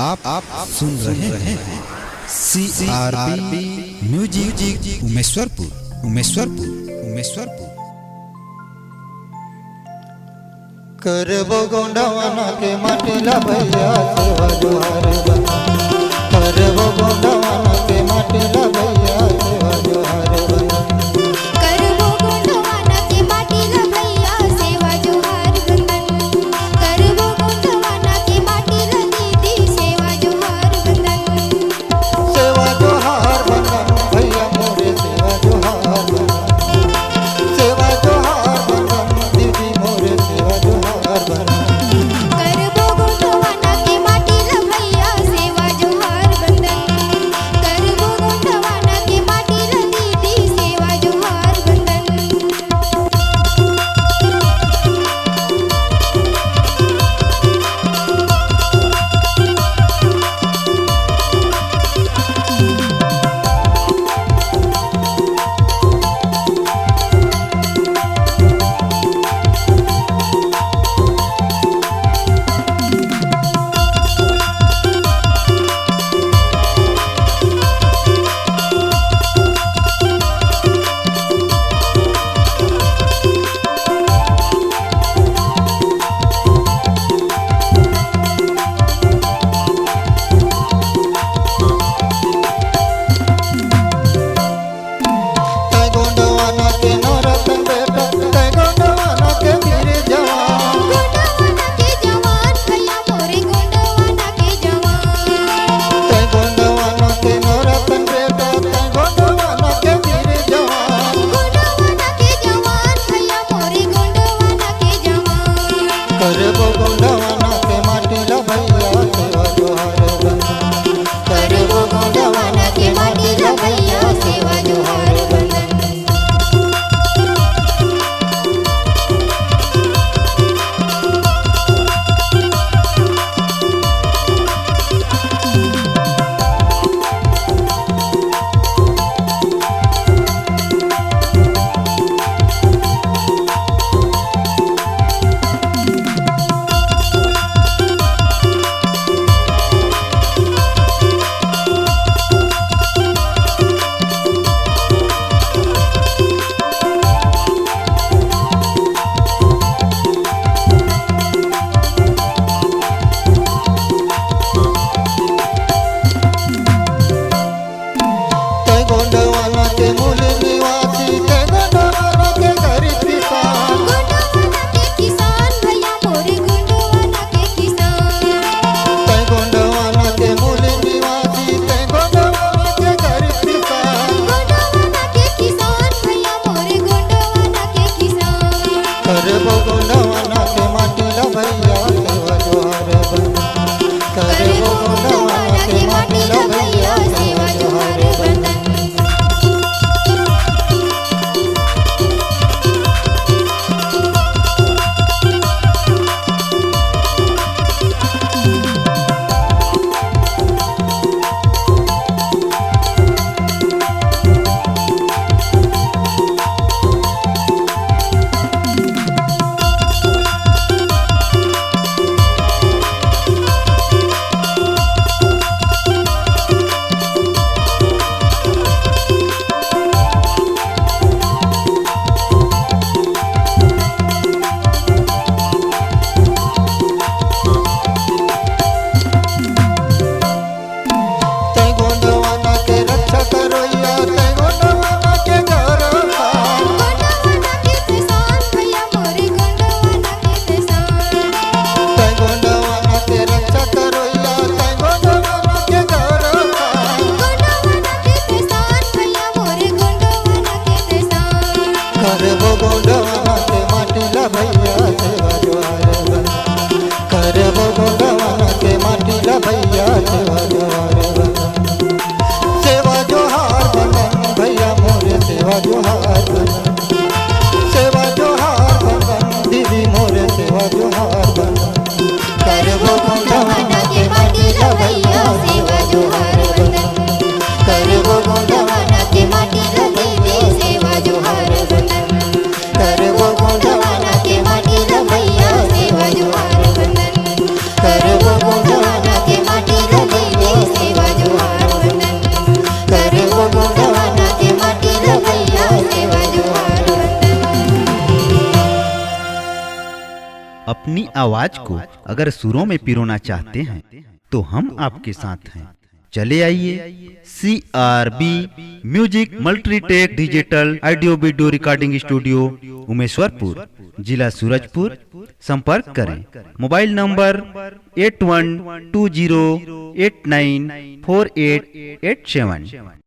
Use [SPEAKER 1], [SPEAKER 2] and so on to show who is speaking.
[SPEAKER 1] आप सुन रहे हैं CRB म्यूजिक उमेश्वरपुर।
[SPEAKER 2] करबो गोंडवाना के माटिला भैया सेवा जोहार बना। करबो गोंडवाना के माटिला भैया सेवा जोहार बना।
[SPEAKER 3] करबो गोंडवाना के माटिला भैया सेवा जोहार बंदन। करबो गोंडवाना के माटिला दीदी सेवा जोहार बंदन।
[SPEAKER 2] सेवा जोहार बना भैया मोरे सेवा जोहार बना। सेवा जोहार बना दीदी मोरे सेवा जोहार बना।
[SPEAKER 3] करबो गोंडवाना के माटिला भैया सेवा जोहार बंदन। करबो गोंडवाना के माटिला दीदी सेवा जोहार बंदन।
[SPEAKER 2] तै गोंडवाना के नौरतन बेटा, तै गोंडवाना के वीर जवान।
[SPEAKER 3] गोंडवाना के जवान भैया मोरे गोंडवाना के जवान।
[SPEAKER 2] तै गोंडवाना के नौरतन बेटा, तै गोंडवाना के वीर जवान।
[SPEAKER 3] गोंडवाना के जवान भैया मोरे गोंडवाना के जवान।
[SPEAKER 2] करबो गोंडवाना के माटिला भैया सेवा जोहार बना। करबो गोंडवाना के माटिला भैया सेवा जोहार बना। तै गोंडवाना के मूल निवासी, तै गोंडवाना के गरीब किसान।
[SPEAKER 3] गोंडवाना के किसान भैया मोरे गोंडवाना के किसान।
[SPEAKER 2] तै गोंडवाना के मूल निवासी, तै गोंडवाना के गरीब किसान।
[SPEAKER 3] गोंडवाना के किसान भैया मोरे गोंडवाना के किसान।
[SPEAKER 2] करबो गोंडवाना के माटिला भैया सेवा जोहार बना। करबो गोंडवाना के माटिला भैया सेवा जोहार बना। तै गोंडवाना के रक्षा करोइया, तै गोंडवाना के गौरवमान।
[SPEAKER 3] गोंडवाना के किसान भैया मोरे गोंडवाना के किसान।
[SPEAKER 2] तै गोंडवाना के रक्षा करोइया, तै गोंडवाना के गौरवमान।
[SPEAKER 3] गोंडवाना के किसान भैया मोरे गोंडवाना के किसान।
[SPEAKER 2] करबो गोंडवाना के माटिला भैया सेवा जोहार बना। करबो गोंडवाना के माटिला भैया सेवा जोहार बना। सेवा जोहार बना भैया मोरे सेवा जोहार बना। सेवा जोहार बना दीदी मोरे सेवा जोहार बना। करबो गोंडवाना के माटिला भैया सेवा जोहार बना। करबो गोंडवाना के माटिला दीदी सेवा जोहार बना। करबो गोंडवाना के माटिला भैया सेवा जोहार बना। करबो गोंडवाना के माटिला
[SPEAKER 1] अपनी आवाज को अगर सुरों में पिरोना चाहते हैं तो हम आपके साथ हैं। चले आइए CRB music Multitech digital audio video recording studio Umeshwarpur, जिला सूरजपुर। संपर्क करें मोबाइल नंबर 8120894887।